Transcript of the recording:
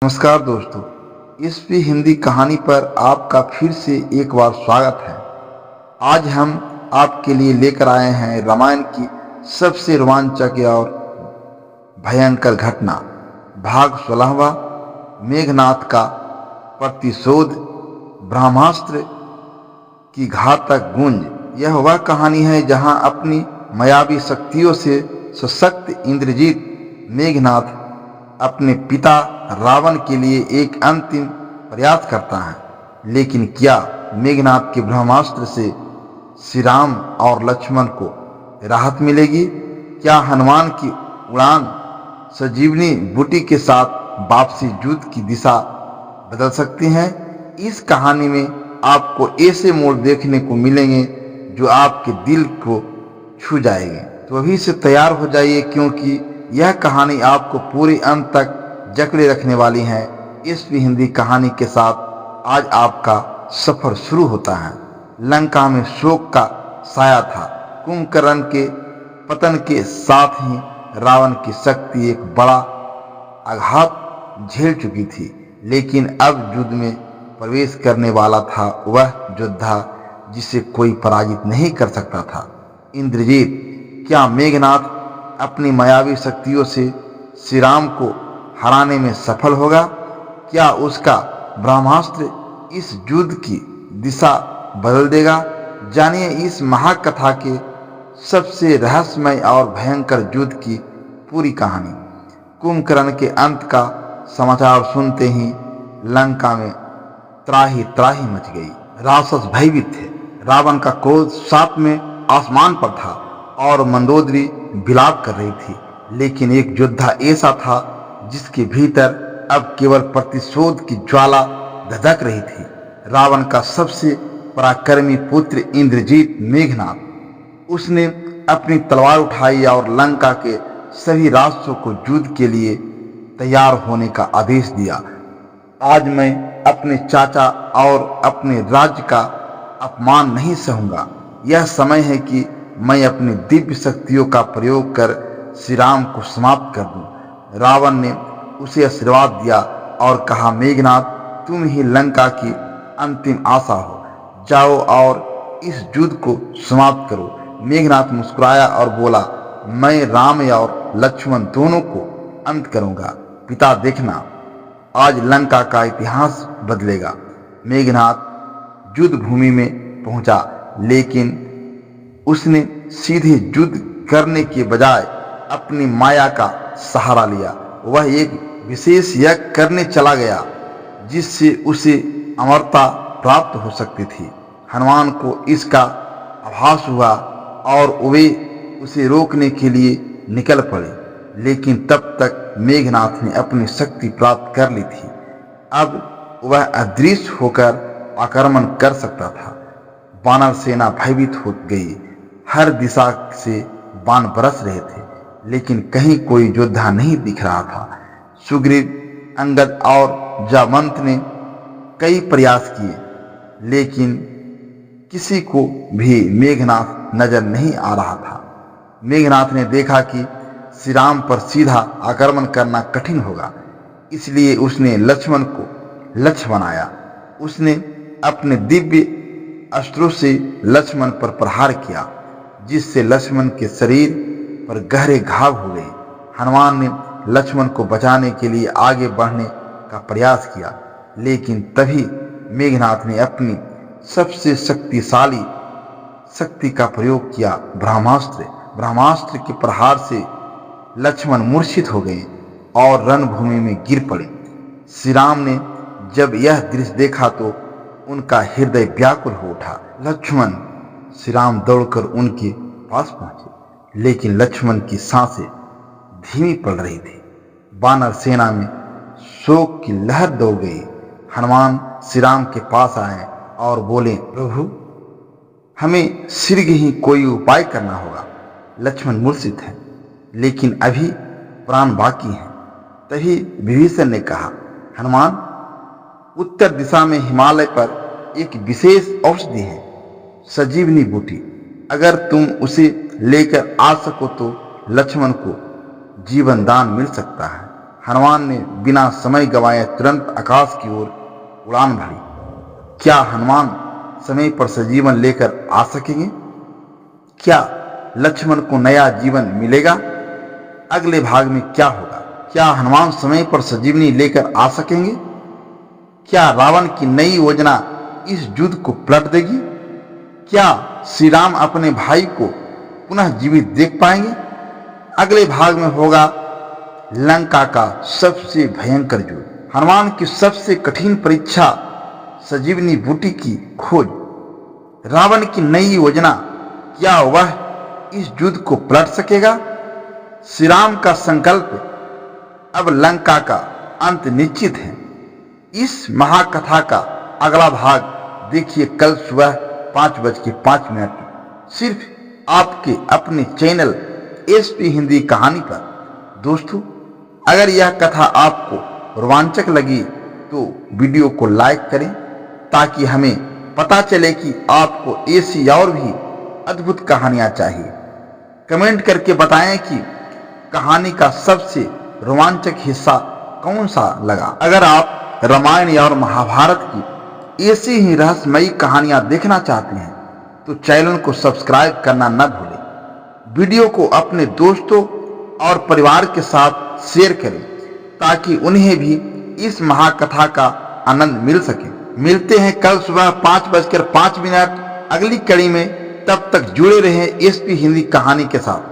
नमस्कार दोस्तों, इस भी हिंदी कहानी पर आपका फिर से एक बार स्वागत है। आज हम आपके लिए लेकर आए हैं रामायण की सबसे रोमांचक और भयंकर घटना, भाग 16वां, मेघनाथ का प्रतिशोध, ब्रह्मास्त्र की घातक गूंज। यह वह कहानी है जहां अपनी मायावी शक्तियों से सशक्त इंद्रजीत मेघनाथ अपने पिता रावण के लिए एक अंतिम प्रयास करता है। लेकिन क्या मेघनाथ के ब्रह्मास्त्र से श्री राम और लक्ष्मण को राहत मिलेगी? क्या हनुमान की उड़ान संजीवनी बूटी के साथ वापसी युद्ध की दिशा बदल सकती है? इस कहानी में आपको ऐसे मोड़ देखने को मिलेंगे जो आपके दिल को छू जाएंगे। तो अभी से तैयार हो जाइए, क्योंकि यह कहानी आपको पूरे अंत तक जकड़े रखने वाली है। इस भी हिंदी कहानी के साथ आज आपका सफर शुरू होता है। लंका में शोक का साया था। कुंभकर्ण के पतन के साथ ही रावण की शक्ति एक बड़ा आघात झेल चुकी थी, लेकिन अब युद्ध में प्रवेश करने वाला था वह योद्धा जिसे कोई पराजित नहीं कर सकता था, इंद्रजीत। क्या मेघनाथ अपनी मायावी शक्तियों से श्री राम को हराने में सफल होगा? क्या उसका ब्रह्मास्त्र इस युद्ध की दिशा बदल देगा? जानिए इस महाकथा के सबसे रहस्यमय और भयंकर युद्ध की पूरी कहानी। कुंभकर्ण के अंत का समाचार सुनते ही लंका में त्राही त्राही मच गई। राक्षस भयभीत थे। रावण का क्रोध सातवें में आसमान पर था और मंदोदरी विलाप कर रही थी। लेकिन एक योद्धा ऐसा था जिसके भीतर अब केवल प्रतिशोध की ज्वाला धधक रही थी। रावण का सबसे पराक्रमी पुत्र इंद्रजीत मेघनाथ। उसने अपनी तलवार उठाई और लंका के सभी राष्ट्रों को युद्ध के लिए तैयार होने का आदेश दिया। आज मैं अपने चाचा और अपने राज्य का अपमान नहीं सहूंगा। यह समय है कि मैं अपनी दिव्य शक्तियों का प्रयोग कर श्री राम को समाप्त कर दूं। रावण ने उसे आशीर्वाद दिया और कहा, मेघनाथ, तुम ही लंका की अंतिम आशा हो। जाओ और इस युद्ध को समाप्त करो। मेघनाथ मुस्कुराया और बोला, मैं राम और लक्ष्मण दोनों को अंत करूंगा। पिता, देखना, आज लंका का इतिहास बदलेगा। मेघनाथ युद्ध भूमि में पहुंचा, लेकिन उसने सीधे युद्ध करने के बजाय अपनी माया का सहारा लिया। वह एक विशेष यज्ञ करने चला गया जिससे उसे अमरता प्राप्त हो सकती थी। हनुमान को इसका आभास हुआ और वे उसे रोकने के लिए निकल पड़े, लेकिन तब तक मेघनाथ ने अपनी शक्ति प्राप्त कर ली थी। अब वह अदृश्य होकर आक्रमण कर सकता था। वानर सेना भयभीत हो गई। हर दिशा से बाण बरस रहे थे, लेकिन कहीं कोई योद्धा नहीं दिख रहा था। सुग्रीव, अंगद और जामवंत ने कई प्रयास किए, लेकिन किसी को भी मेघनाथ नजर नहीं आ रहा था। मेघनाथ ने देखा कि श्री राम पर सीधा आक्रमण करना कठिन होगा, इसलिए उसने लक्ष्मण को लक्ष्य बनाया। उसने अपने दिव्य अस्त्रों से लक्ष्मण पर प्रहार किया, जिससे लक्ष्मण के शरीर पर गहरे घाव हो गए। हनुमान ने लक्ष्मण को बचाने के लिए आगे बढ़ने का प्रयास किया, लेकिन तभी मेघनाथ ने अपनी सबसे शक्तिशाली शक्ति का प्रयोग किया, ब्रह्मास्त्र। ब्रह्मास्त्र के प्रहार से लक्ष्मण मूर्छित हो गए और रणभूमि में गिर पड़े। श्री राम ने जब यह दृश्य देखा तो उनका हृदय व्याकुल हो उठा। लक्ष्मण! श्री राम दौड़कर उनके पास पहुंचे, लेकिन लक्ष्मण की सांसें धीमी पड़ रही थी। वानर सेना में शोक की लहर दौड़ गई। हनुमान श्री राम के पास आए और बोले, प्रभु, हमें शीघ्र ही कोई उपाय करना होगा। लक्ष्मण मूर्छित है, लेकिन अभी प्राण बाकी हैं। तभी विभीषण ने कहा, हनुमान, उत्तर दिशा में हिमालय पर एक विशेष औषधि है, संजीवनी बूटी। अगर तुम उसे लेकर आ सको तो लक्ष्मण को जीवन दान मिल सकता है। हनुमान ने बिना समय गंवाए तुरंत आकाश की ओर उड़ान भरी। क्या हनुमान समय पर सजीवन लेकर आ सकेंगे? क्या लक्ष्मण को नया जीवन मिलेगा? अगले भाग में क्या होगा? क्या हनुमान समय पर संजीवनी लेकर आ सकेंगे? क्या रावण की नई योजना इस युद्ध को पलट देगी? क्या श्री राम अपने भाई को पुनः जीवित देख पाएंगे? अगले भाग में होगा लंका का सबसे भयंकर युद्ध, हनुमान की सबसे कठिन परीक्षा, संजीवनी बूटी की खोज, रावण की नई योजना, क्या वह इस युद्ध को पलट सकेगा? श्री राम का संकल्प, अब लंका का अंत निश्चित है। इस महाकथा का अगला भाग देखिए कल सुबह 5:05 सिर्फ आपके अपने चैनल एसपी हिंदी कहानी पर। दोस्तों, अगर यह कथा आपको रोमांचक लगी तो वीडियो को लाइक करें ताकि हमें पता चले कि आपको ऐसी और भी अद्भुत कहानियां चाहिए। कमेंट करके बताएं कि कहानी का सबसे रोमांचक हिस्सा कौन सा लगा। अगर आप रामायण और महाभारत की ऐसी ही रहस्यमयी कहानियां देखना चाहते हैं तो चैनल को सब्सक्राइब करना न भूलें। वीडियो को अपने दोस्तों और परिवार के साथ शेयर करें ताकि उन्हें भी इस महाकथा का आनंद मिल सके। मिलते हैं कल सुबह 5:05 अगली कड़ी में। तब तक जुड़े रहें एसपी हिंदी कहानी के साथ।